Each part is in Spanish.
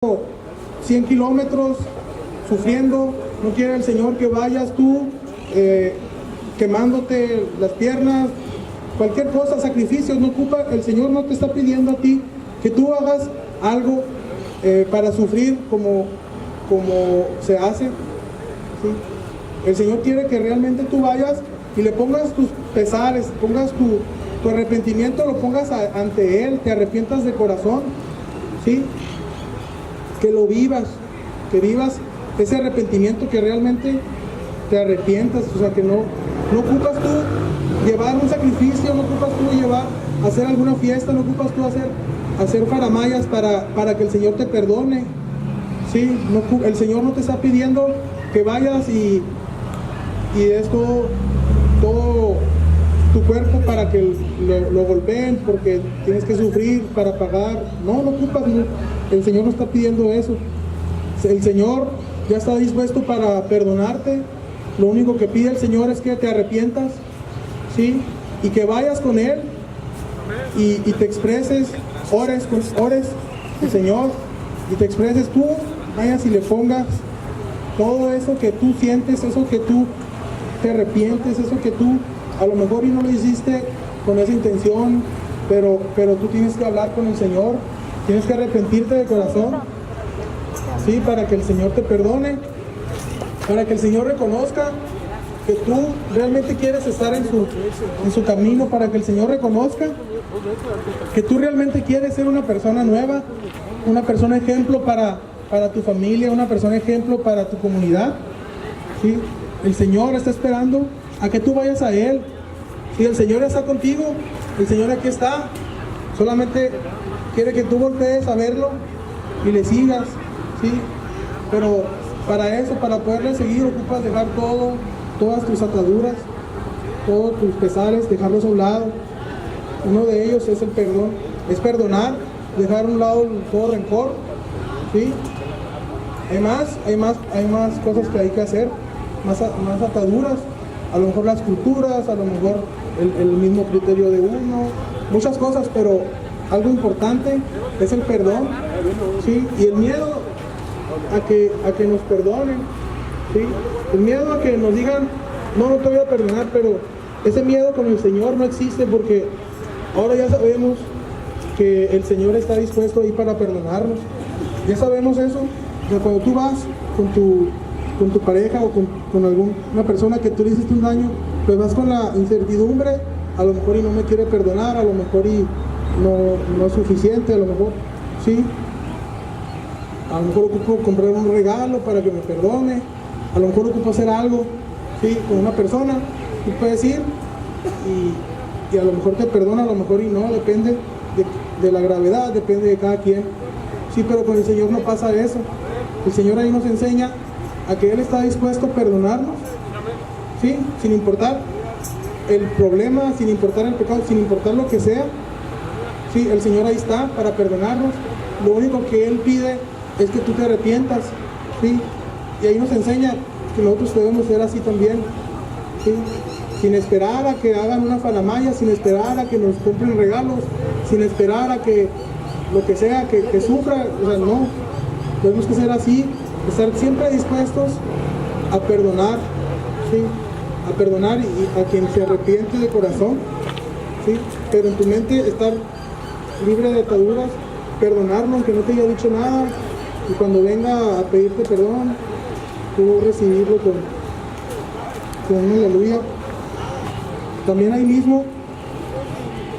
100 kilómetros sufriendo, no quiere el Señor que vayas tú quemándote las piernas, cualquier cosa, sacrificios, no ocupa, el Señor no te está pidiendo a ti que tú hagas algo para sufrir como se hace, ¿sí? El Señor quiere que realmente tú vayas y le pongas tus pesares, pongas tu arrepentimiento, lo pongas ante Él, te arrepientas de corazón, ¿sí? Que lo vivas, que vivas ese arrepentimiento, que realmente te arrepientas, o sea, que no ocupas tú llevar un sacrificio, no ocupas tú llevar, hacer alguna fiesta, no ocupas tú hacer faramayas para que el Señor te perdone, ¿sí? El Señor no te está pidiendo que vayas y es todo tu cuerpo para que lo golpeen, porque tienes que sufrir para pagar. No ocupas, no. El Señor no está pidiendo eso. El Señor ya está dispuesto para perdonarte. Lo único que pide el Señor es que te arrepientas, ¿sí? Y que vayas con Él y te expreses, ores el Señor y te expreses tú, vayas y le pongas todo eso que tú sientes, eso que tú te arrepientes, eso que tú a lo mejor y no lo hiciste con esa intención, pero tú tienes que hablar con el Señor, tienes que arrepentirte de corazón, ¿sí? Para que el Señor te perdone, para que el Señor reconozca que tú realmente quieres estar en su camino, para que el Señor reconozca que tú realmente quieres ser una persona nueva, una persona ejemplo para tu familia, una persona ejemplo para tu comunidad, ¿sí? El Señor está esperando a que tú vayas a Él. Si el Señor está contigo, el Señor aquí está, solamente quiere que tú voltees a verlo y le sigas, ¿sí? Pero para eso, para poderle seguir, ocupas dejar todas tus ataduras, todos tus pesares, dejarlos a un lado. Uno de ellos es el perdón, es perdonar, dejar a un lado todo rencor, ¿sí? Hay más cosas que hay que hacer, más ataduras, a lo mejor las culturas, a lo mejor el mismo criterio de uno, muchas cosas, pero algo importante es el perdón, ¿sí? Y el miedo a que nos perdonen, ¿sí? El miedo a que nos digan, no te voy a perdonar, pero ese miedo con el Señor no existe, porque ahora ya sabemos que el Señor está dispuesto ahí para perdonarnos. Ya sabemos eso, que cuando tú vas con tu pareja o con alguna persona que tú le hiciste un daño, pues vas con la incertidumbre, a lo mejor y no me quiere perdonar, a lo mejor y no es suficiente, a lo mejor, ¿sí? A lo mejor ocupo comprar un regalo para que me perdone, a lo mejor ocupo hacer algo, ¿sí? Con una persona, tú puedes ir y a lo mejor te perdona, a lo mejor y no, depende de la gravedad, depende de cada quien, sí, pero con el Señor no pasa eso. El Señor ahí nos enseña a que Él está dispuesto a perdonarnos, ¿sí? Sin importar el problema, sin importar el pecado, sin importar lo que sea, ¿sí? El Señor ahí está para perdonarnos. Lo único que Él pide es que tú te arrepientas, ¿sí? Y ahí nos enseña que nosotros debemos ser así también, ¿sí? Sin esperar a que hagan una faramaya, sin esperar a que nos compren regalos, sin esperar a que lo que sea, que sufra, o sea, no, tenemos que ser así, estar siempre dispuestos a perdonar, ¿sí? A perdonar y a quien se arrepiente de corazón, ¿sí? Pero en tu mente estar libre de ataduras, perdonarlo aunque no te haya dicho nada, y cuando venga a pedirte perdón, tú recibirlo con un aleluya. También ahí mismo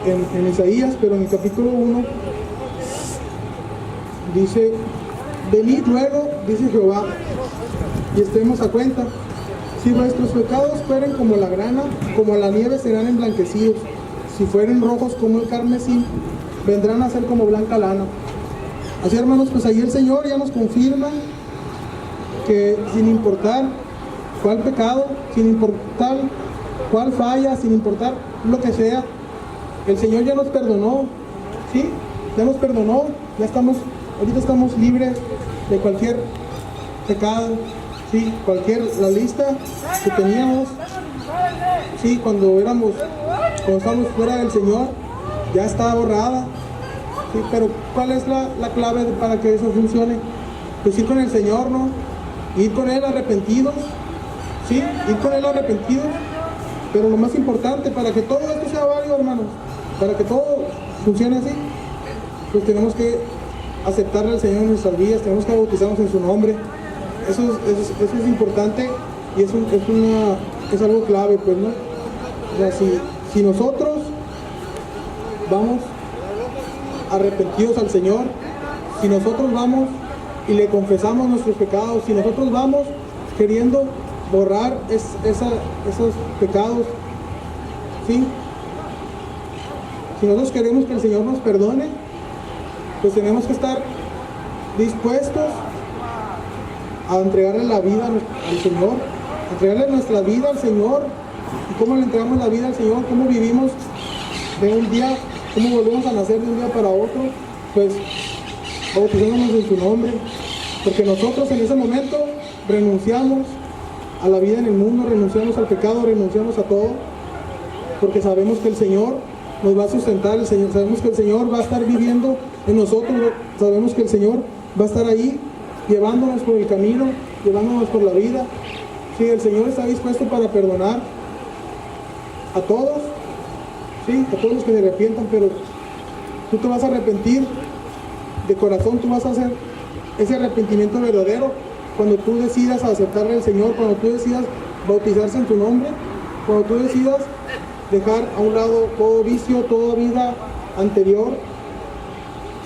en Isaías, pero en el capítulo 1 dice: venid luego, dice Jehová, y estemos a cuenta. Si vuestros pecados fueren como la grana, como la nieve serán emblanquecidos. Si fueren rojos como el carmesí, vendrán a ser como blanca lana. Así, hermanos, pues ahí el Señor ya nos confirma que sin importar cuál pecado, sin importar cuál falla, sin importar lo que sea, el Señor ya nos perdonó, ¿sí? Ya nos perdonó, ahorita estamos libres de cualquier pecado, ¿sí? La lista que teníamos, ¿sí? Cuando estábamos fuera del Señor, ya está borrada, ¿sí? Pero ¿cuál es la clave para que eso funcione? Pues ir con el Señor, ¿no? Ir con Él arrepentidos, ¿sí? Ir con Él arrepentidos. Pero lo más importante, para que todo esto sea válido, hermanos, para que todo funcione así, pues tenemos que aceptarle al Señor en nuestras vidas, tenemos que bautizarnos en su nombre. Eso es importante y es algo clave, pues, ¿no? O sea, si nosotros vamos arrepentidos al Señor, si nosotros vamos y le confesamos nuestros pecados, si nosotros vamos queriendo borrar esos pecados, ¿sí? Si nosotros queremos que el Señor nos perdone, pues tenemos que estar dispuestos a entregarle la vida al Señor, a entregarle nuestra vida al Señor. ¿Y cómo le entregamos la vida al Señor? ¿Cómo vivimos de un día? ¿Cómo volvemos a nacer de un día para otro? Pues bautizándonos en su nombre, porque nosotros en ese momento renunciamos a la vida en el mundo, renunciamos al pecado, renunciamos a todo, porque sabemos que el Señor nos va a sustentar, sabemos que el Señor va a estar viviendo en nosotros, sabemos que el Señor va a estar ahí llevándonos por el camino, llevándonos por la vida. Sí, el Señor está dispuesto para perdonar a todos, sí, a todos los que se arrepientan, pero tú te vas a arrepentir de corazón, tú vas a hacer ese arrepentimiento verdadero cuando tú decidas aceptarle al Señor, cuando tú decidas bautizarse en tu nombre, cuando tú decidas dejar a un lado todo vicio, toda vida anterior,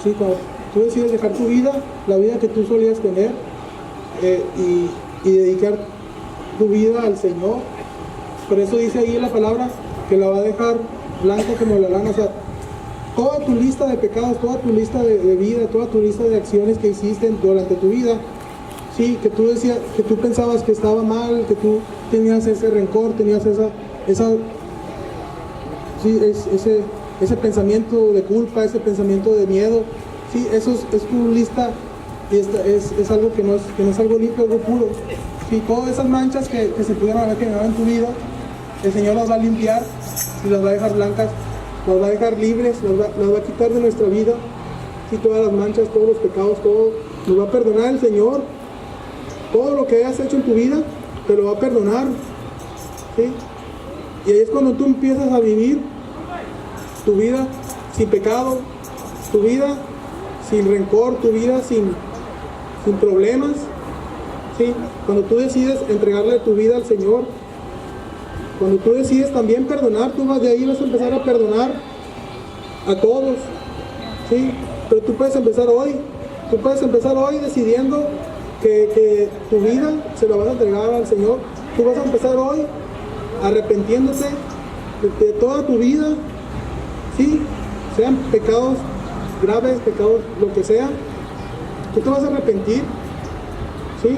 sí, cuando tú decides dejar tu vida, la vida que tú solías tener, y dedicar tu vida al Señor. Por eso dice ahí la palabra que la va a dejar blanca como la lana. O sea, toda tu lista de pecados, toda tu lista de vida, toda tu lista de acciones que hiciste durante tu vida, sí, que tú decías, que tú pensabas que estaba mal, que tú tenías ese rencor, tenías ese pensamiento de culpa, ese pensamiento de miedo, sí, eso es tu lista, y es algo que no es algo limpio, algo puro. Sí, todas esas manchas que se pudieron haber generado en tu vida, el Señor las va a limpiar y las va a dejar blancas, las va a dejar libres, las va a quitar de nuestra vida, sí, todas las manchas, todos los pecados, todo, nos va a perdonar el Señor. Todo lo que hayas hecho en tu vida, te lo va a perdonar, ¿sí? Y ahí es cuando tú empiezas a vivir tu vida sin pecado, tu vida sin rencor, tu vida sin problemas, ¿sí? Cuando tú decides entregarle tu vida al Señor, cuando tú decides también perdonar, tú de ahí vas a empezar a perdonar a todos, ¿sí? Pero tú puedes empezar hoy decidiendo que tu vida se la vas a entregar al Señor. Tú vas a empezar hoy arrepentiéndote de toda tu vida, ¿sí? Sean pecados graves, pecados lo que sea, tú te vas a arrepentir, ¿sí?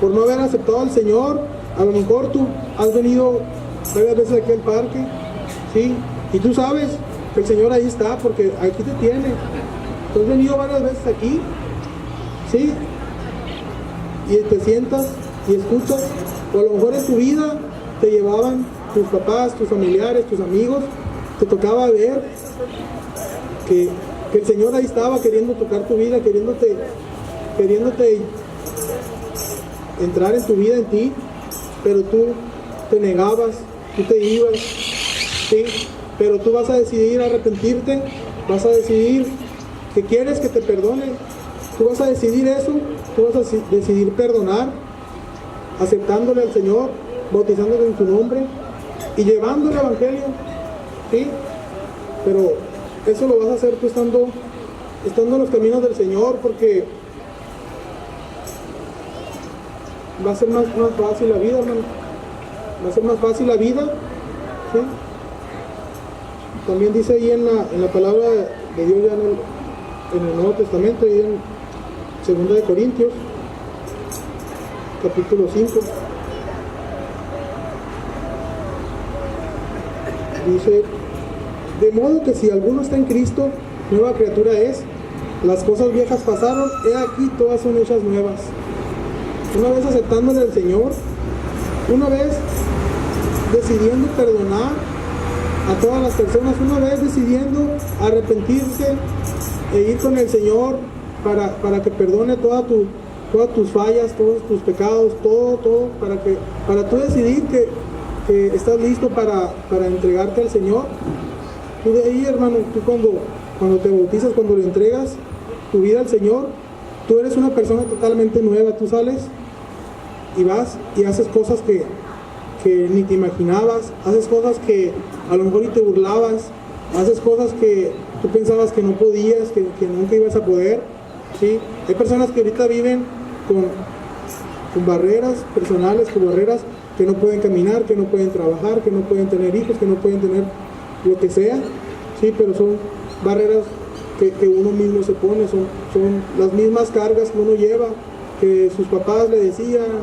Por no haber aceptado al Señor. A lo mejor tú has venido varias veces aquí al parque, ¿sí? Y tú sabes que el Señor ahí está, porque aquí te tiene. Tú has venido varias veces aquí, ¿sí? Y te sientas y escuchas, o a lo mejor en tu vida te llevaban tus papás, tus familiares, tus amigos, te tocaba ver que el Señor ahí estaba queriendo tocar tu vida, queriéndote entrar en tu vida, en ti, pero tú te negabas, tú te ibas, ¿sí? Pero tú vas a decidir arrepentirte, vas a decidir que quieres que te perdone, tú vas a decidir eso, tú vas a decidir perdonar, aceptándole al Señor, bautizándole en su nombre y llevando el Evangelio, ¿sí? Pero eso lo vas a hacer tú estando en los caminos del Señor, porque va a ser más fácil la vida, hermano. Va a ser más fácil la vida, ¿sí? También dice ahí en la palabra de Dios, ya en el Nuevo Testamento, ahí en 2 de Corintios, capítulo 5, dice: de modo que si alguno está en Cristo, nueva criatura es, las cosas viejas pasaron, he aquí todas son hechas nuevas. Una vez aceptándole al Señor, una vez decidiendo perdonar a todas las personas, una vez decidiendo arrepentirse e ir con el Señor para que perdone todas tus fallas, todos tus pecados, todo, para tú decidir que estás listo para entregarte al Señor. Tú de ahí, hermano, tú cuando te bautizas, cuando le entregas tu vida al Señor, tú eres una persona totalmente nueva. Tú sales y vas y haces cosas que ni te imaginabas, haces cosas que a lo mejor ni te burlabas, haces cosas que tú pensabas que no podías, que nunca ibas a poder, ¿sí? Hay personas que ahorita viven con barreras personales, con barreras que no pueden caminar, que no pueden trabajar, que no pueden tener hijos, que no pueden tener lo que sea, ¿sí? Pero son barreras que uno mismo se pone, son las mismas cargas que uno lleva, que sus papás le decían.